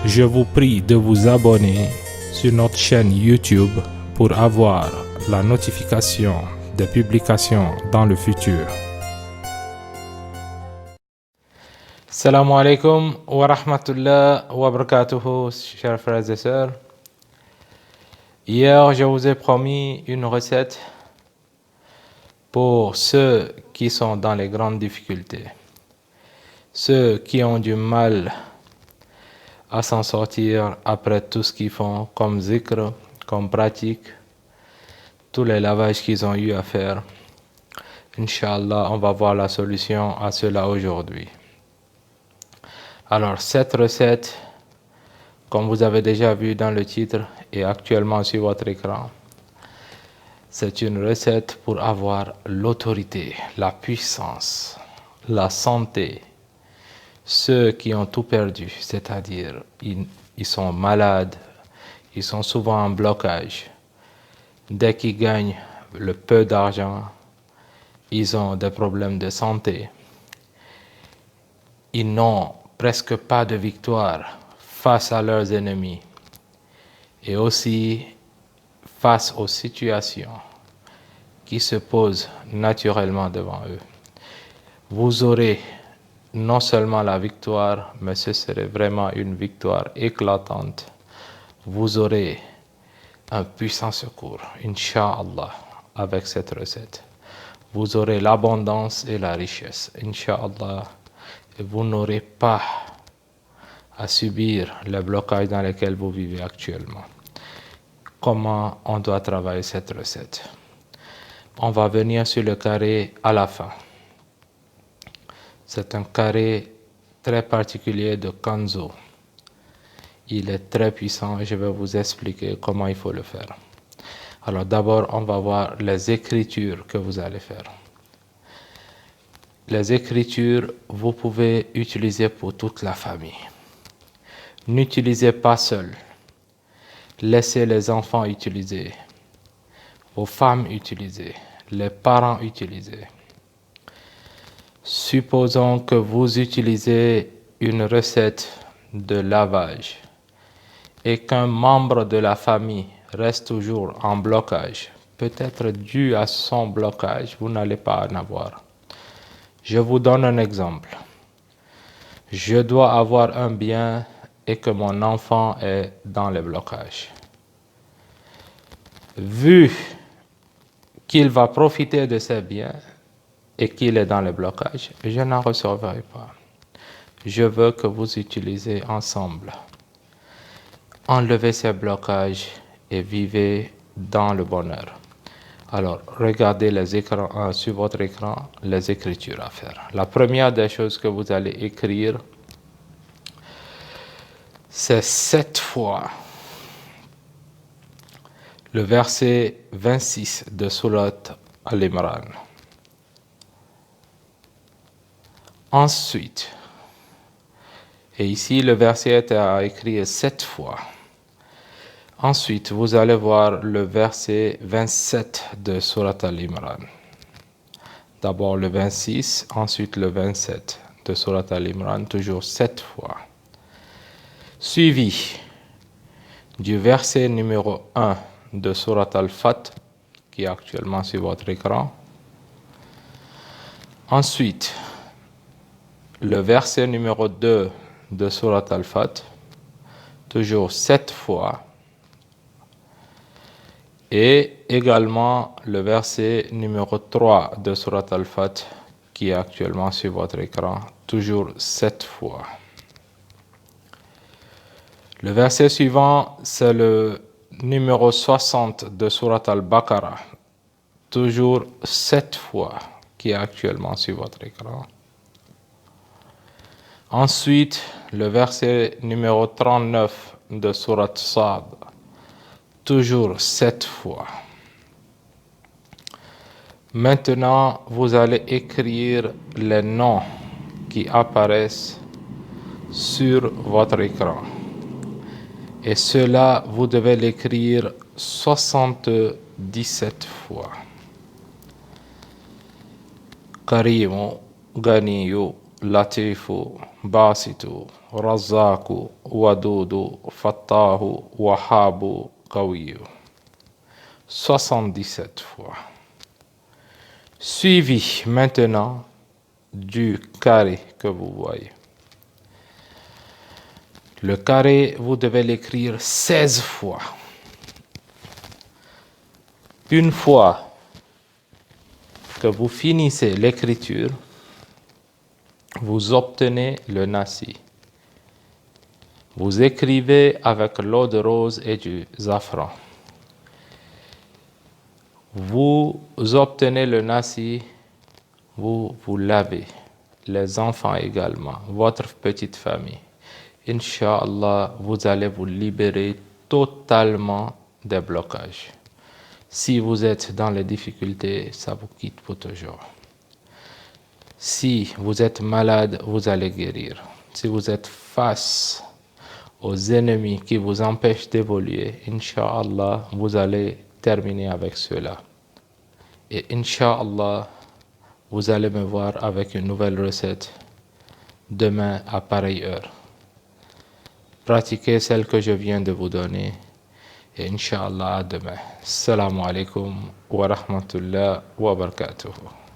Je vous prie de vous abonner sur notre chaîne YouTube pour avoir la notification des publications dans le futur. Salam alaikum wa rahmatullah wa barakatuhu, chers frères et sœurs. Hier, je vous ai promis une recette pour ceux qui sont dans les grandes difficultés, ceux qui ont du mal à s'en sortir après tout ce qu'ils font comme zikr, comme pratique, tous les lavages qu'ils ont eu à faire. Inch'Allah, on va voir la solution à cela aujourd'hui. Alors, cette recette, comme vous avez déjà vu dans le titre et actuellement sur votre écran, c'est une recette pour avoir l'autorité, la puissance, la santé. Ceux qui ont tout perdu, c'est-à-dire ils sont malades, ils sont souvent en blocage. Dès qu'ils gagnent le peu d'argent, ils ont des problèmes de santé. Ils n'ont presque pas de victoire face à leurs ennemis et aussi face aux situations qui se posent naturellement devant eux. Vous aurez non seulement la victoire, mais ce serait vraiment une victoire éclatante. Vous aurez un puissant secours, Inch'Allah, avec cette recette. Vous aurez l'abondance et la richesse, Inch'Allah, et vous n'aurez pas à subir les blocages dans lesquels vous vivez actuellement. Comment on doit travailler cette recette? On va venir sur le carré à la fin. C'est un carré très particulier de Kanzo. Il est très puissant et je vais vous expliquer comment il faut le faire. Alors d'abord, on va voir les écritures que vous allez faire. Les écritures, vous pouvez utiliser pour toute la famille. N'utilisez pas seul. Laissez les enfants utiliser, vos femmes utiliser, les parents utiliser. Supposons que vous utilisez une recette de lavage et qu'un membre de la famille reste toujours en blocage, peut-être dû à son blocage, vous n'allez pas en avoir. Je vous donne un exemple. Je dois avoir un bien et que mon enfant est dans le blocage. Vu qu'il va profiter de ces biens et qu'il est dans le blocage, je n'en recevrai pas. Je veux que vous utilisez ensemble. Enlevez ces blocages et vivez dans le bonheur. Alors, regardez les écrans, sur votre écran les écritures à faire. La première des choses que vous allez écrire, c'est 7 fois le verset 26 de Surat Al-Imran. Ensuite, et ici le verset est à écrire 7 fois. Ensuite, vous allez voir le verset 27 de Surat Al-Imran. D'abord le 26, ensuite le 27 de Surat Al-Imran, toujours 7 fois. Suivi du verset numéro 1 de Surat Al-Fat, qui est actuellement sur votre écran. Ensuite, le verset numéro 2 de Surat Al-Fat, toujours 7 fois. Et également le verset numéro 3 de Surat Al-Fat, qui est actuellement sur votre écran, toujours 7 fois. Le verset suivant, c'est le numéro 60 de Surat Al-Baqarah, toujours 7 fois, qui est actuellement sur votre écran. Ensuite, le verset numéro 39 de Surat Sad, toujours 7 fois. Maintenant, vous allez écrire les noms qui apparaissent sur votre écran. Et cela, vous devez l'écrire 77 fois. Karimu, Ganiyu, Latifu, Basitu, Razzaku, Wadudu, Fattahu, Wahabu, Qawiyu. 77 fois. Suivi maintenant du carré que vous voyez. Le carré, vous devez l'écrire 16 fois. Une fois que vous finissez l'écriture, vous obtenez le nasi. Vous écrivez avec l'eau de rose et du safran. Vous obtenez le nasi, vous lavez, les enfants également, votre petite famille. Inch'Allah, vous allez vous libérer totalement des blocages. Si vous êtes dans les difficultés, ça vous quitte pour toujours. Si vous êtes malade, vous allez guérir. Si vous êtes face aux ennemis qui vous empêchent d'évoluer, Inch'Allah, vous allez terminer avec cela. Et Inch'Allah, vous allez me voir avec une nouvelle recette demain à pareille heure. Pratiquez celle que je viens de vous donner. Et Inch'Allah, à demain. Assalamu alaikum wa rahmatullah wa barakatuh.